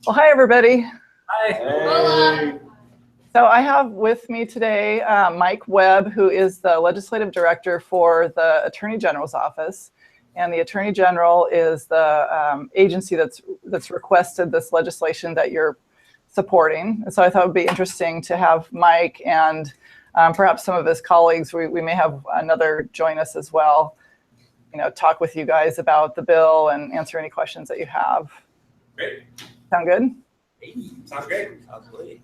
Well, hi, everybody. Hi. Hey. So I have with me today Mike Webb, who is the legislative director for the Attorney General's office. And the Attorney General is the agency that's requested this legislation that you're supporting. And so I thought it would be interesting to have Mike and perhaps some of his colleagues, we may have another join us as well, talk with you guys about the bill and answer any questions that you have. Great. Sound good? Sounds great. Sounds great.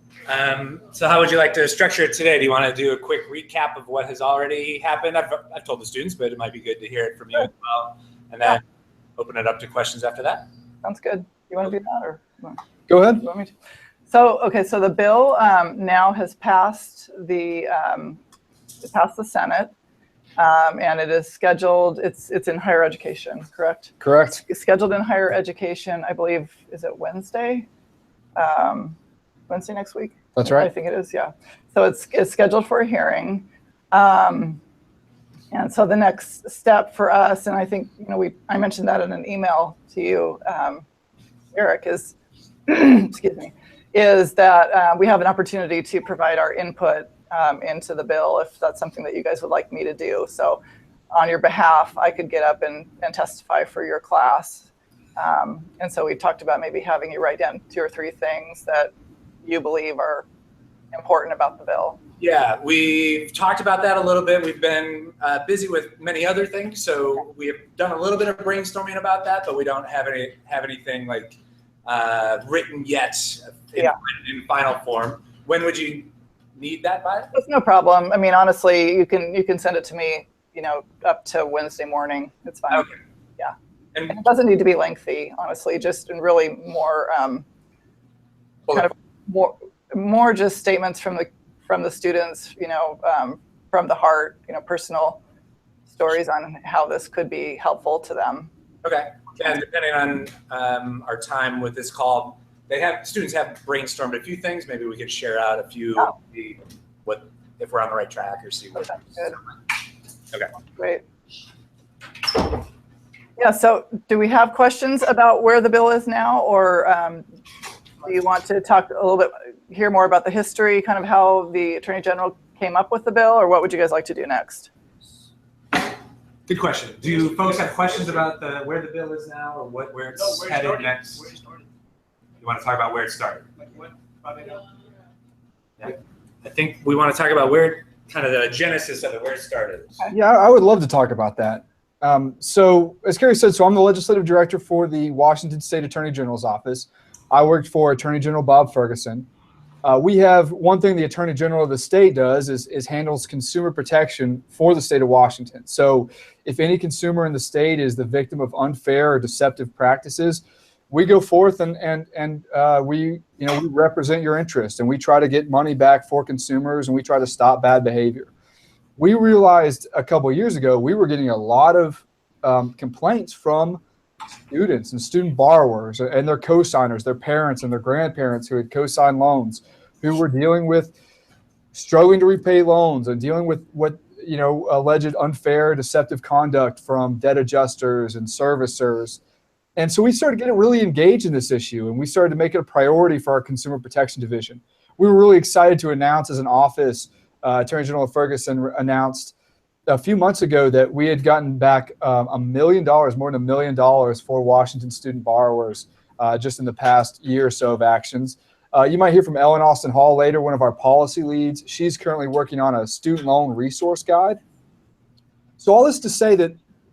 So how would you like to structure it today? Do you want to do a quick recap of what has already happened? I've told the students, but it might be good to hear it from you as well. And then open it up to questions after that. Sounds good. You want to do that or? Go ahead. You want me to? So the bill now has passed the Senate, and it is scheduled. It's in higher education, correct? Correct. It's scheduled in higher education. I believe, is it Wednesday? Wednesday next week. That's right. I think it is. Yeah. So it's scheduled for a hearing, and so the next step for us, and I think I mentioned that in an email to you, Eric, is excuse me, is that we have an opportunity to provide our input into the bill if that's something that you guys would like me to do. So on your behalf, I could get up and testify for your class. And so we talked about maybe having you write down 2 or 3 things that you believe are important about the bill. Yeah, we've talked about that a little bit. We've been busy with many other things, so we have done a little bit of brainstorming about that, but we don't have anything like written yet in final form. When would you need that by? It's no problem. I mean, honestly, you can send it to me, up to Wednesday morning. It's fine. Okay. Yeah. And it doesn't need to be lengthy, honestly, just in really more more just statements from the students, from the heart, personal stories on how this could be helpful to them. Okay. And depending on our time with this call, students have brainstormed a few things. Maybe we could share out a few, see if we're on the right track or see what. Good. Okay. Great. Yeah. So, do we have questions about where the bill is now, or do you want to talk a little bit, hear more about the history, kind of how the Attorney General came up with the bill, or what would you guys like to do next? Good question. Do you folks have questions about where the bill is now, or where it's headed next? Where it started. You want to talk about where it started? Like what? Probably not. Yeah. I think we want to talk about kind of the genesis of it, where it started. Yeah, I would love to talk about that. So as Carrie said, I'm the legislative director for the Washington State Attorney General's office. I worked for Attorney General Bob Ferguson. We have one thing the Attorney General of the state does is handles consumer protection for the state of Washington. So if any consumer in the state is the victim of unfair or deceptive practices, we go forth and we represent your interest, and we try to get money back for consumers, and we try to stop bad behavior. We realized a couple of years ago we were getting a lot of complaints from students and student borrowers and their co-signers, their parents and their grandparents who had co-signed loans, who were dealing with struggling to repay loans and dealing with alleged unfair, deceptive conduct from debt adjusters and servicers. And so we started getting really engaged in this issue, and we started to make it a priority for our Consumer Protection Division. We were really excited to announce as an office, Attorney General Ferguson announced a few months ago that we had gotten back $1 million, more than $1 million for Washington student borrowers just in the past year or so of actions. You might hear from Ellen Austin Hall later, one of our policy leads. She's currently working on a student loan resource guide. So all this to say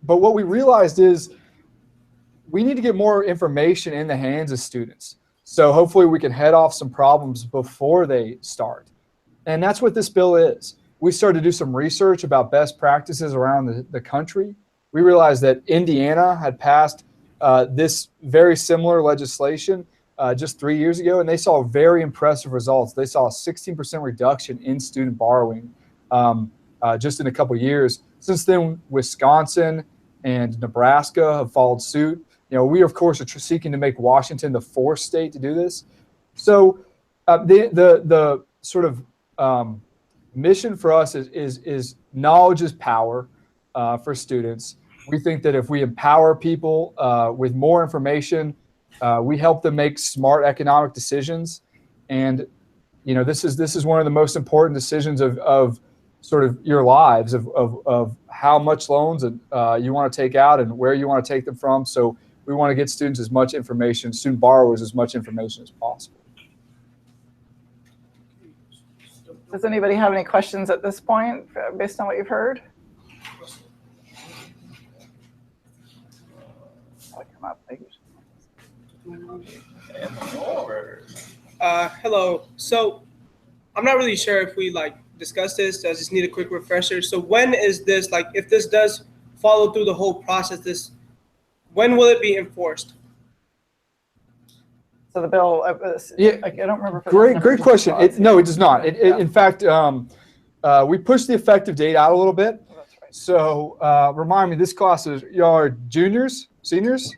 but what we realized is we need to get more information in the hands of students. So hopefully we can head off some problems before they start. And that's what this bill is. We started to do some research about best practices around the country. We realized that Indiana had passed this very similar legislation just 3 years ago, and they saw very impressive results. They saw a 16% reduction in student borrowing just in a couple of years. Since then, Wisconsin and Nebraska have followed suit. We, of course, are seeking to make Washington the 4th state to do this. So the sort of mission for us is knowledge is power for students. We think that if we empower people with more information, We help them make smart economic decisions, and this is one of the most important decisions of sort of your lives of how much loans you want to take out and where you want to take them from. So we want to get students as much information, student borrowers as much information as possible. Does anybody have any questions at this point based on what you've heard? I'll come up. Hello. So I'm not really sure if we discussed this. I just need a quick refresher. So when is this, if this does follow through the whole process, when will it be enforced? So the bill, Yeah, I don't remember. If it great question. No, it does not. In fact, we pushed the effective date out a little bit. Oh, that's right. So remind me, this class is, y'all are juniors, seniors?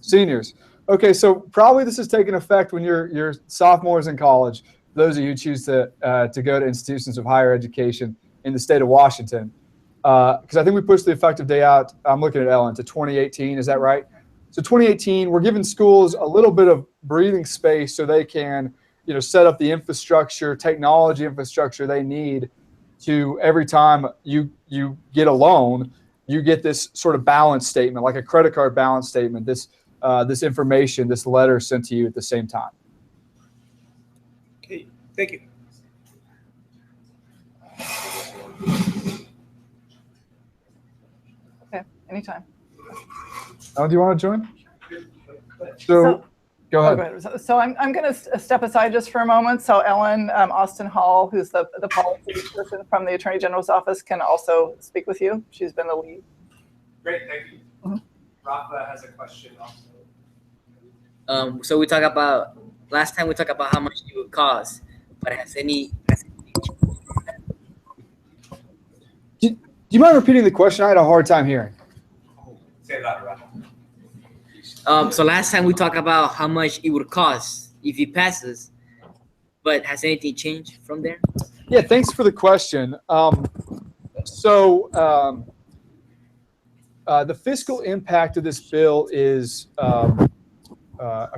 Seniors. Okay, so probably this is taking effect when you're sophomores in college. Those of you who choose to go to institutions of higher education in the state of Washington, because I think we pushed the effective date out. I'm looking at Ellen, to 2018. Is that right? So 2018, we're giving schools a little bit of breathing space so they can, set up the infrastructure, technology infrastructure they need to, every time you get a loan, you get this sort of balance statement, like a credit card balance statement, this information, this letter sent to you at the same time. Okay, thank you. Okay, anytime. Do you want to join? So go ahead. So I'm going to step aside just for a moment. So Ellen Austin Hall, who's the policy person from the Attorney General's office, can also speak with you. She's been the lead. Great, thank you. Mm-hmm. Rafa has a question also. So we talked about, last time we talked about how much it would cost, but Do you mind repeating the question? I had a hard time hearing. Say that, Rafa. So last time we talked about how much it would cost if he passes, but has anything changed from there? Yeah, thanks for the question. The fiscal impact of this bill is a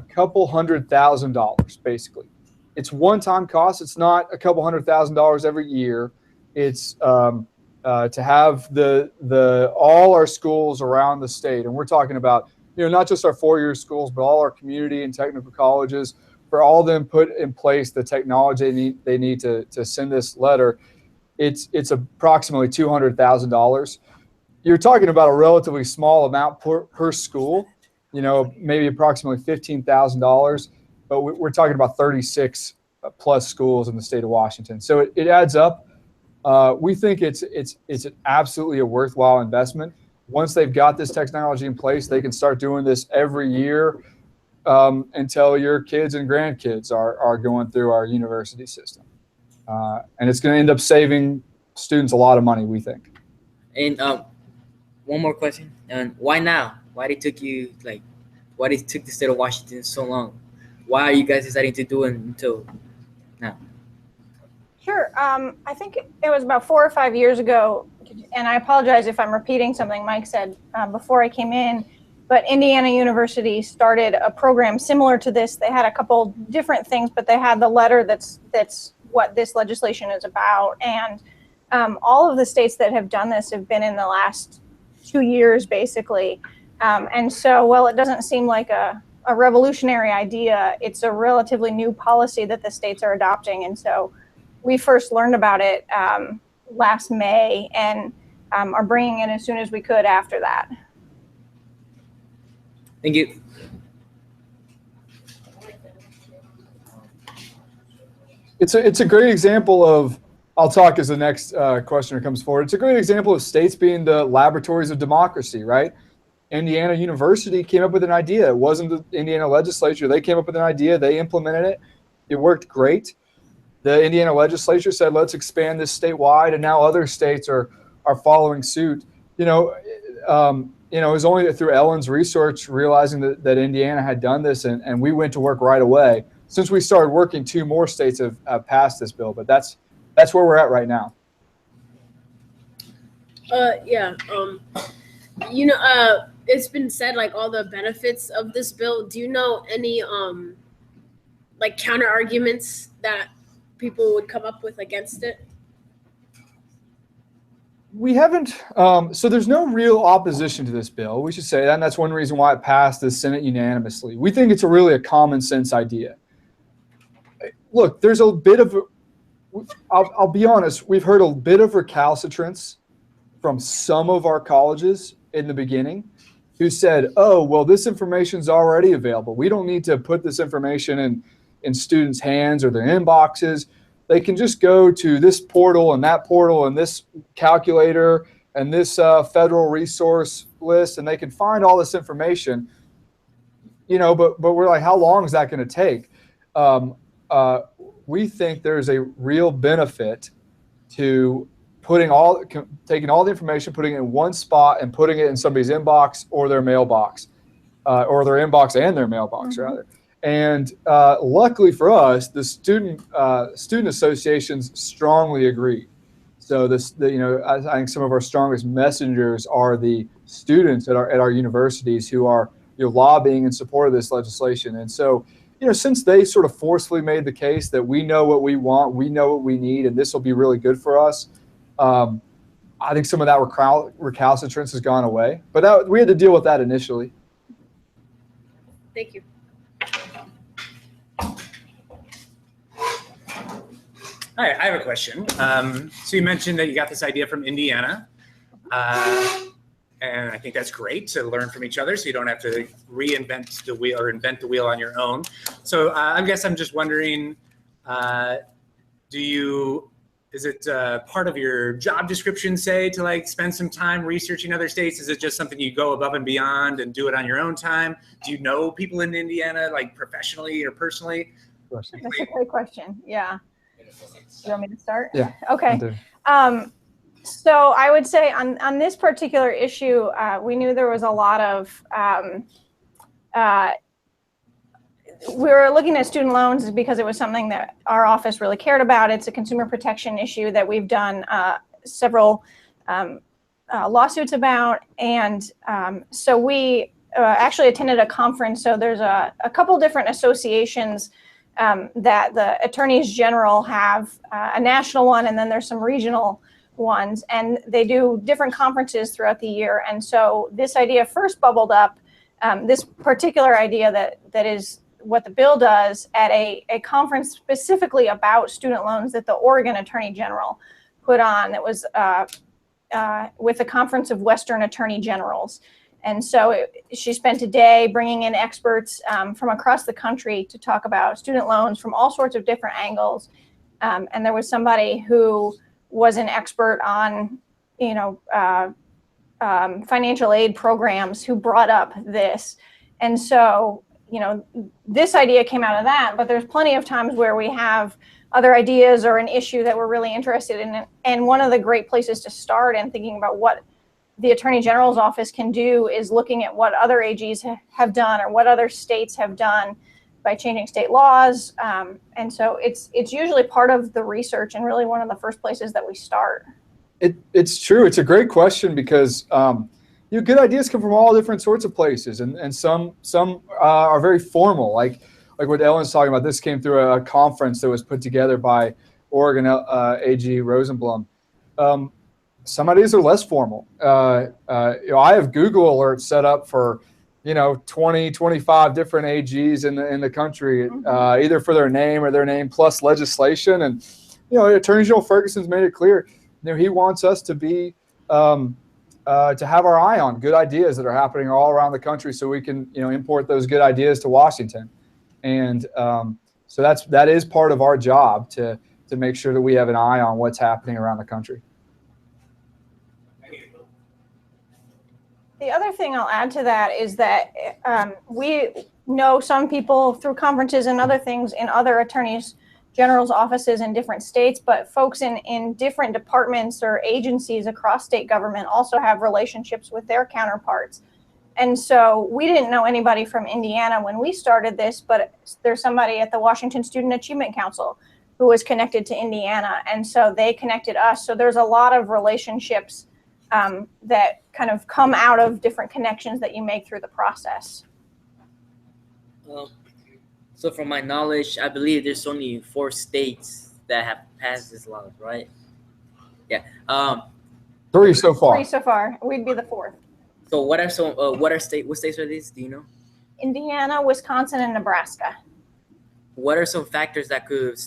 couple $100,000, basically. It's one-time cost. It's not a couple $100,000 every year. It's to have all our schools around the state, and we're talking about not just our four-year schools, but all our community and technical colleges, for all of them put in place the technology they need to send this letter. It's approximately $200,000. You're talking about a relatively small amount per school, maybe approximately $15,000, but we're talking about 36 plus schools in the state of Washington. So it adds up. We think it's absolutely a worthwhile investment. Once they've got this technology in place, they can start doing this every year until your kids and grandkids are going through our university system. And it's going to end up saving students a lot of money, we think. And one more question. And why now? Why it took you why it took the state of Washington so long? Why are you guys deciding to do it until now? Sure. I think it was about 4 or 5 years ago, and I apologize if I'm repeating something Mike said before I came in, but Indiana University started a program similar to this. They had a couple different things, but they had the letter that's what this legislation is about. And all of the states that have done this have been in the last 2 years, basically. And so, while it doesn't seem like a revolutionary idea, it's a relatively new policy that the states are adopting. And so we first learned about it last May and are bringing it as soon as we could after that. Thank you. It's a great example of, I'll talk as the next questioner comes forward. It's a great example of states being the laboratories of democracy, right? Indiana University came up with an idea. It wasn't the Indiana legislature. They came up with an idea. They implemented it. It worked great. The Indiana legislature said, let's expand this statewide, and now other states are following suit. It was only through Ellen's research, realizing that Indiana had done this, and we went to work right away. Since we started working, 2 more states have passed this bill, but that's where we're at right now. it's been said like all the benefits of this bill. Do you know any like counter arguments that people would come up with against it? We haven't, so there's no real opposition to this bill. We should say that, and that's one reason why it passed the Senate unanimously. We think it's really a common sense idea. Look, there's a bit of, I'll be honest, we've heard a bit of recalcitrance from some of our colleges in the beginning who said, oh, well, this information's already available. We don't need to put this information in students' hands or their inboxes. They can just go to this portal and this calculator and this federal resource list, and they can find all this information. You know, but we're like, how long is that going to take? We think there's a real benefit to taking all the information, putting it in one spot, and putting it in somebody's inbox or their mailbox, or their inbox and their mailbox, rather. And luckily for us, the student associations strongly agree. So I think some of our strongest messengers are the students at our universities who are lobbying in support of this legislation. And so, since they sort of forcefully made the case that we know what we want, we know what we need, and this will be really good for us, I think some of that recalcitrance has gone away. But we had to deal with that initially. Thank you. Hi, I have a question. So you mentioned that you got this idea from Indiana, and I think that's great to learn from each other so you don't have to reinvent the wheel or invent the wheel on your own. So I guess I'm just wondering, is it part of your job description, say, to like spend some time researching other states? Is it just something you go above and beyond and do it on your own time? Do you know people in Indiana, like professionally or personally? That's a great question. Yeah. You want me to start? Yeah. Okay. So I would say on this particular issue, we knew there was a lot of, we were looking at student loans because it was something that our office really cared about. It's a consumer protection issue that we've done several lawsuits about. And so we actually attended a conference. So there's a couple different associations that the attorneys general have, a national one, and then there's some regional ones, and they do different conferences throughout the year. And so this idea first bubbled up, this particular idea that is what the bill does at a conference specifically about student loans that the Oregon Attorney General put on. It was with the Conference of Western Attorney Generals. And so she spent a day bringing in experts from across the country to talk about student loans from all sorts of different angles. And there was somebody who was an expert on, financial aid programs who brought up this. And so, this idea came out of that, but there's plenty of times where we have other ideas or an issue that we're really interested in. And one of the great places to start and thinking about what the Attorney General's office can do is looking at what other AGs have done or what other states have done by changing state laws. And so it's usually part of the research and really one of the first places that we start. It's true. It's a great question because good ideas come from all different sorts of places, and some are very formal, like what Ellen's talking about. This came through a conference that was put together by Oregon AG Rosenblum. Some ideas are less formal. I have Google alerts set up for 20, 25 different AGs in the country, either for their name or their name plus legislation. And Attorney General Ferguson's made it clear he wants us to be to have our eye on good ideas that are happening all around the country, so we can import those good ideas to Washington. And so that is part of our job to make sure that we have an eye on what's happening around the country. The other thing I'll add to that is that we know some people through conferences and other things in other attorneys general's offices in different states, but folks in different departments or agencies across state government also have relationships with their counterparts. And so we didn't know anybody from Indiana when we started this, but there's somebody at the Washington Student Achievement Council who was connected to Indiana. And so they connected us. So there's a lot of relationships that kind of come out of different connections that you make through the process. So from my knowledge, I believe there's only 4 states that have passed this law, right? Yeah. 3 so far. 3 so far. We'd be the 4th. So what states are these? Do you know? Indiana, Wisconsin, and Nebraska. What are some factors that could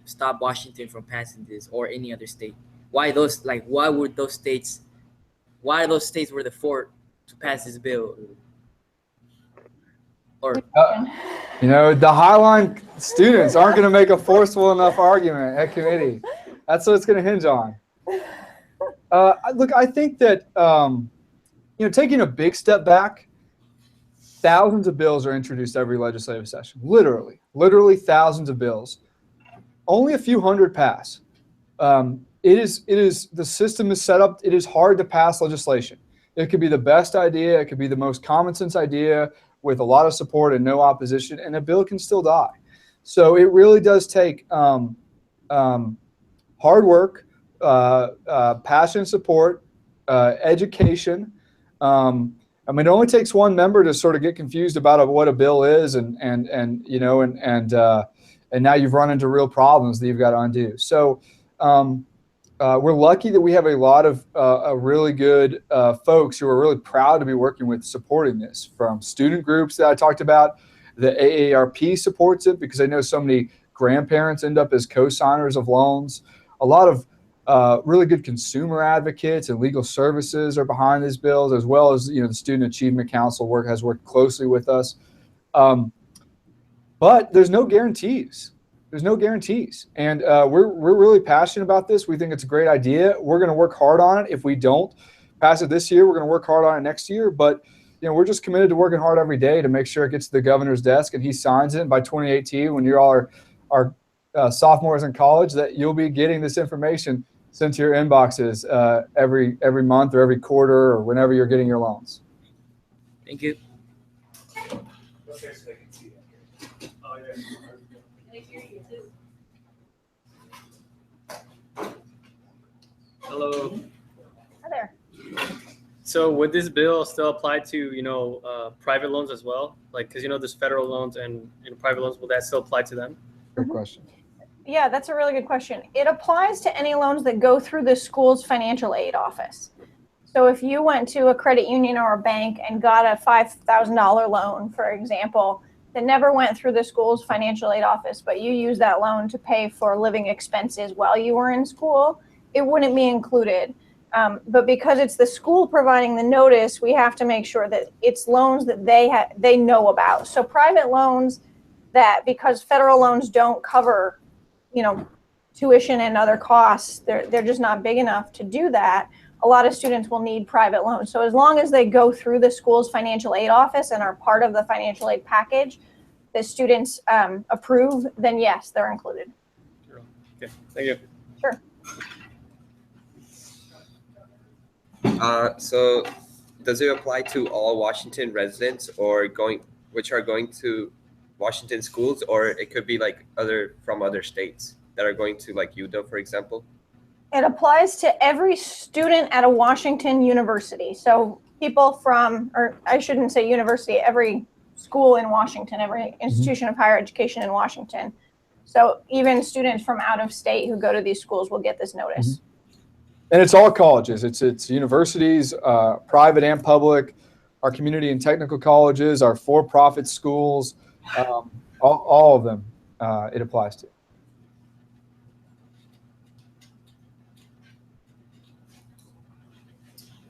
stop Washington from passing this, or any other state? Why those states were the 4th to pass this bill? Or You know, the Highline students aren't going to make a forceful enough argument at committee. That's what it's going to hinge on. Look, I think that, you know, taking a big step back, thousands of bills are introduced every legislative session. Literally thousands of bills. Only a few hundred pass. The system is set up. It is hard to pass legislation. It could be the best idea. It could be the most common sense idea with a lot of support and no opposition, and a bill can still die. So it really does take hard work, passion and support, education. I mean, it only takes one member to sort of get confused about what a bill is, and you know, and now you've run into real problems that you've got to undo. So we're lucky that we have a lot of really good folks who are really proud to be working with supporting this, from student groups that I talked about. The AARP supports it because I know so many grandparents end up as co-signers of loans. A lot of really good consumer advocates and legal services are behind these bills, as well as, you know, the Student Achievement Council has worked closely with us. But there's no guarantees. There's no guarantees. And we're really passionate about this. We think it's a great idea. We're going to work hard on it. If we don't pass it this year, we're going to work hard on it next year. But, you know, we're just committed to working hard every day to make sure it gets to the governor's desk and he signs it. And by 2018, when you all are sophomores in college, that you'll be getting this information sent to your inboxes every month or every quarter or whenever you're getting your loans. thank you. Hello. Hi there. So would this bill still apply to, you know, private loans as well? Like, because, you know, there's federal loans and, you know, private loans, will that still apply to them? Good question. Yeah, that's a really good question. It applies to any loans that go through the school's financial aid office. So if you went to a credit union or a bank and got a $5,000 loan, for example, that never went through the school's financial aid office, but you used that loan to pay for living expenses while you were in school, it wouldn't be included. But because it's the school providing the notice, we have to make sure that it's loans that they know about. So private loans that, because federal loans don't cover, you know, tuition and other costs, they're just not big enough to do that. A lot of students will need private loans. So as long as they go through the school's financial aid office and are part of the financial aid package the students approve, then yes, they're included. Okay, thank you. Sure. So does it apply to all Washington residents or which are going to Washington schools, or it could be like from other states that are going to, like, UW, for example? It applies to every student at a Washington university. So people from, or I shouldn't say university, every school in Washington, every institution of higher education in Washington. So even students from out of state who go to these schools will get this notice. And it's all colleges. It's universities, private and public, our community and technical colleges, our for-profit schools, all of them it applies to.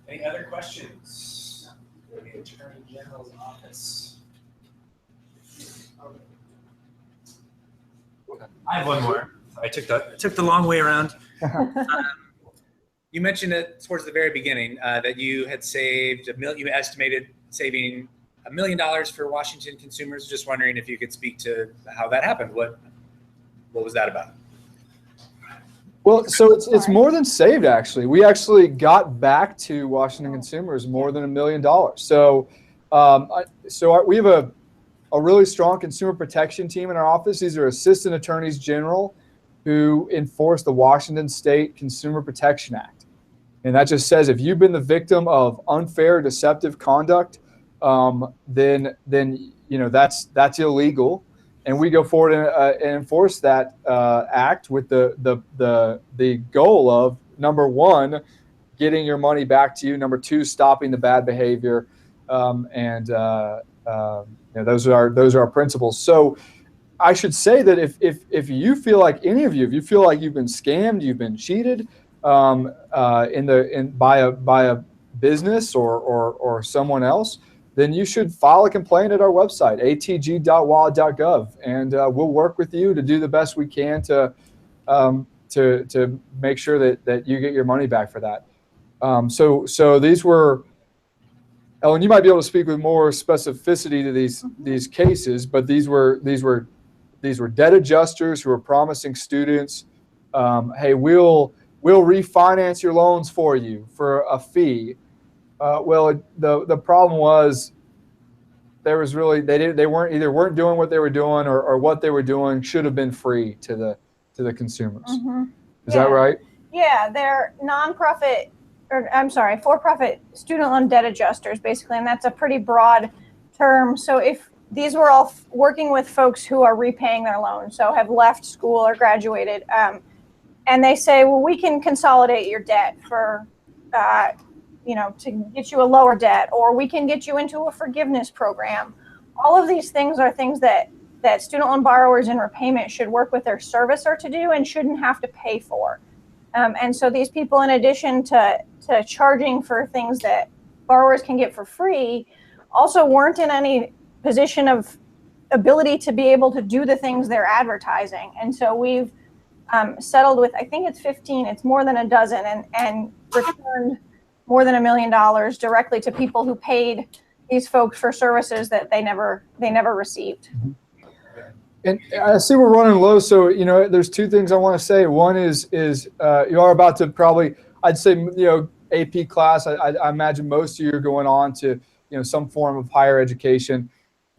Any other questions for the Attorney General's office? I have one more. I took the long way around. You mentioned it towards the very beginning that you had saved you estimated saving $1 million for Washington consumers. Just wondering if you could speak to how that happened. What was that about? Well, so it's more than saved, actually. We actually got back to Washington consumers more than $1 million. So we have a really strong consumer protection team in our office. These are assistant attorneys general who enforce the Washington State Consumer Protection Act. And that just says if you've been the victim of unfair, deceptive conduct, then that's illegal. And we go forward and enforce that act with the goal of, number one, getting your money back to you. Number two, stopping the bad behavior. Those are our principles. So I should say that if you feel like any of you, if you feel like you've been scammed, you've been cheated by a business or someone else, then you should file a complaint at our website, atg.wa.gov, and we'll work with you to do the best we can to make sure that you get your money back for that. So these were, Ellen, you might be able to speak with more specificity to these cases, but these were debt adjusters who were promising students, hey, we'll refinance your loans for you for a fee. Well, the problem was there was really they weren't doing what they were doing, or what they were doing should have been free to the consumers. Mm-hmm. Is that right? Yeah, they're for-profit student loan debt adjusters, basically, and that's a pretty broad term. So if these were all working with folks who are repaying their loans, so have left school or graduated, and they say, well, we can consolidate your debt for to get you a lower debt, or we can get you into a forgiveness program. All of these things are things that student loan borrowers in repayment should work with their servicer to do and shouldn't have to pay for. And so these people, in addition to charging for things that borrowers can get for free, also weren't in any position of ability to be able to do the things they're advertising. And so we've settled with, I think it's 15, it's more than a dozen, and returned more than $1 million directly to people who paid these folks for services that they never received. And I see we're running low, so there's two things I want to say. One is you are about to probably, I'd say, AP class. I imagine most of you are going on to some form of higher education.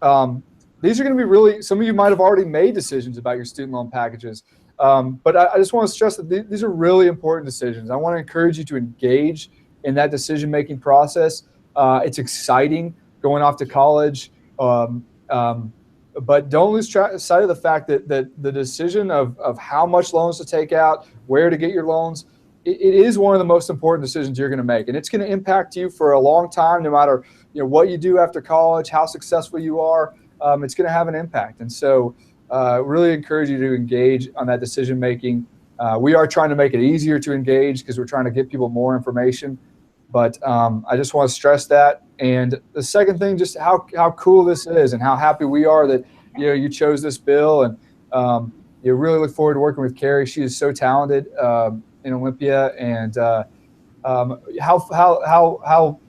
These are going to be really, some of you might have already made decisions about your student loan packages, but I just want to stress that these are really important decisions. I want to encourage you to engage in that decision-making process. It's exciting going off to college. But don't lose sight of the fact that the decision of how much loans to take out, where to get your loans, it is one of the most important decisions you're going to make, and it's going to impact you for a long time. No matter what you do after college, how successful you are, it's going to have an impact. And so, really encourage you to engage on that decision making. We are trying to make it easier to engage because we're trying to get people more information. But I just want to stress that. And the second thing, just how cool this is and how happy we are that you chose this bill. And you really look forward to working with Carrie. She is so talented in Olympia. And how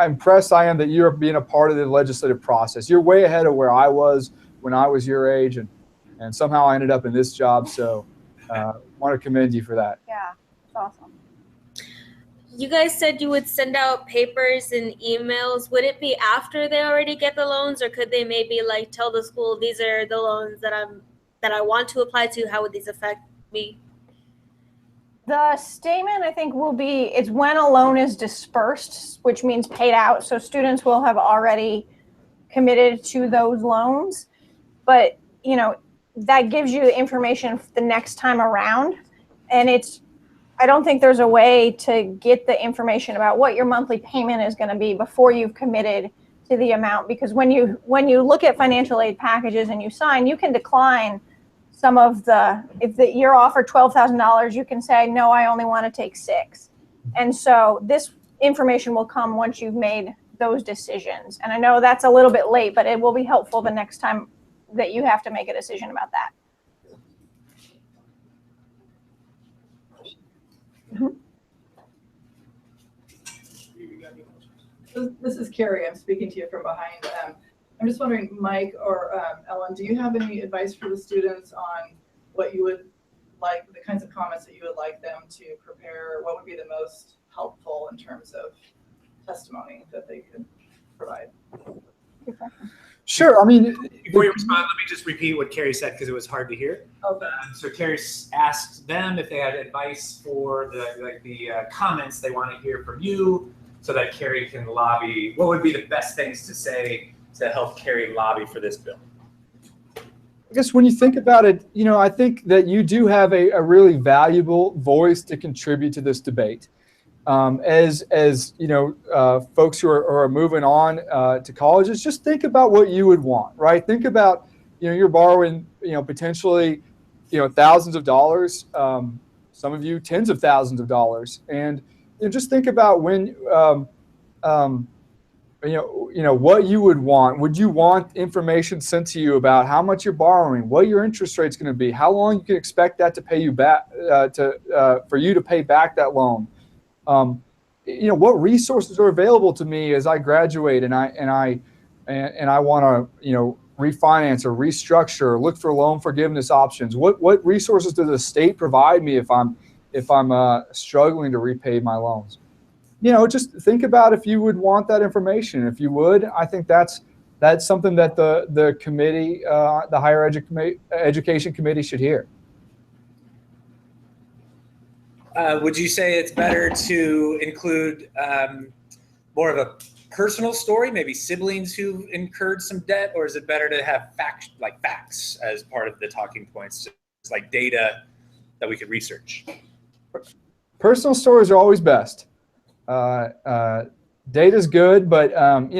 impressed I am that you're being a part of the legislative process. You're way ahead of where I was when I was your age, and somehow I ended up in this job. So want to commend you for that. Yeah, it's awesome. You guys said you would send out papers and emails. Would it be after they already get the loans, or could they maybe tell the school, these are the loans that I want to apply to? How would these affect me? The statement, I think, will be, it's when a loan is dispersed, which means paid out. So students will have already committed to those loans. But, that gives you the information the next time around. And I don't think there's a way to get the information about what your monthly payment is going to be before you've committed to the amount. Because when you look at financial aid packages and you sign, you can decline some of if you're offered $12,000, you can say, no, I only want to take $6,000. And so this information will come once you've made those decisions. And I know that's a little bit late, but it will be helpful the next time that you have to make a decision about that. Mm-hmm. This is Carrie. I'm speaking to you from behind. I'm just wondering, Mike or Ellen, do you have any advice for the students on what you would like, the kinds of comments that you would like them to prepare? What would be the most helpful in terms of testimony that they could provide? Sure. I mean, Before you respond, let me just repeat what Carrie said because it was hard to hear. Okay. So Carrie asked them if they had advice for the comments they want to hear from you, so that Carrie can lobby. What would be the best things to say to help Carrie lobby for this bill? I guess when you think about it, I think that you do have a really valuable voice to contribute to this debate. As folks who are moving on to colleges, just think about what you would want, right? Think about, you're borrowing, potentially, thousands of dollars, some of you tens of thousands of dollars, and just think about when, what you would want. Would you want information sent to you about how much you're borrowing, what your interest rate's going to be, how long you can expect that to pay you back, for you to pay back that loan? What resources are available to me as I graduate and I want to refinance or restructure or look for loan forgiveness options? What resources does the state provide me if I'm struggling to repay my loans? Just think about if you would want that information. If you would, I think that's something that the committee, the Higher Education Committee, should hear. Would you say it's better to include more of a personal story, maybe siblings who incurred some debt, or is it better to have facts as part of the talking points, just like data that we could research? Personal stories are always best. Data's good, but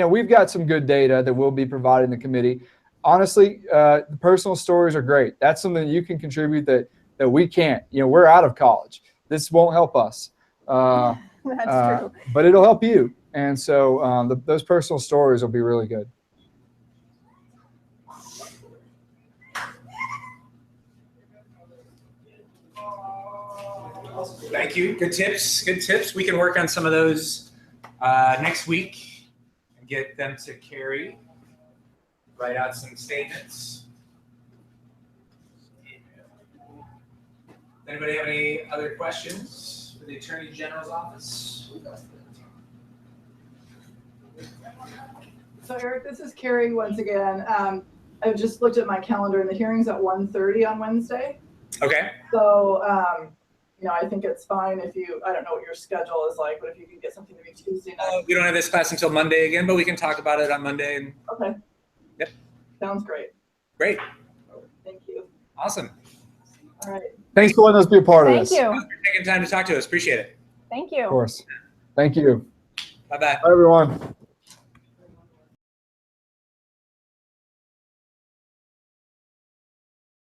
we've got some good data that we'll be providing the committee. Honestly, the personal stories are great. That's something that you can contribute that we can't. We're out of college. This won't help us. That's true. But it'll help you. And so those personal stories will be really good. Thank you. Good tips. Good tips. We can work on some of those next week and get them to Carrie. Write out some statements. Anybody have any other questions for the Attorney General's office? So Eric, this is Carrie once again. I've just looked at my calendar and the hearing's at 1:30 on Wednesday. Okay. So, I think it's fine if I don't know what your schedule is like, but if you can get something to be Tuesday night. We don't have this class until Monday again, but we can talk about it on Monday. Okay. Yep. Sounds great. Great. Thank you. Awesome. All right. Thanks for letting us be a part of Thank this. you. Thanks for taking time to talk to us. Appreciate it. Thank you. Of course. Thank you. Bye-bye. Bye, everyone.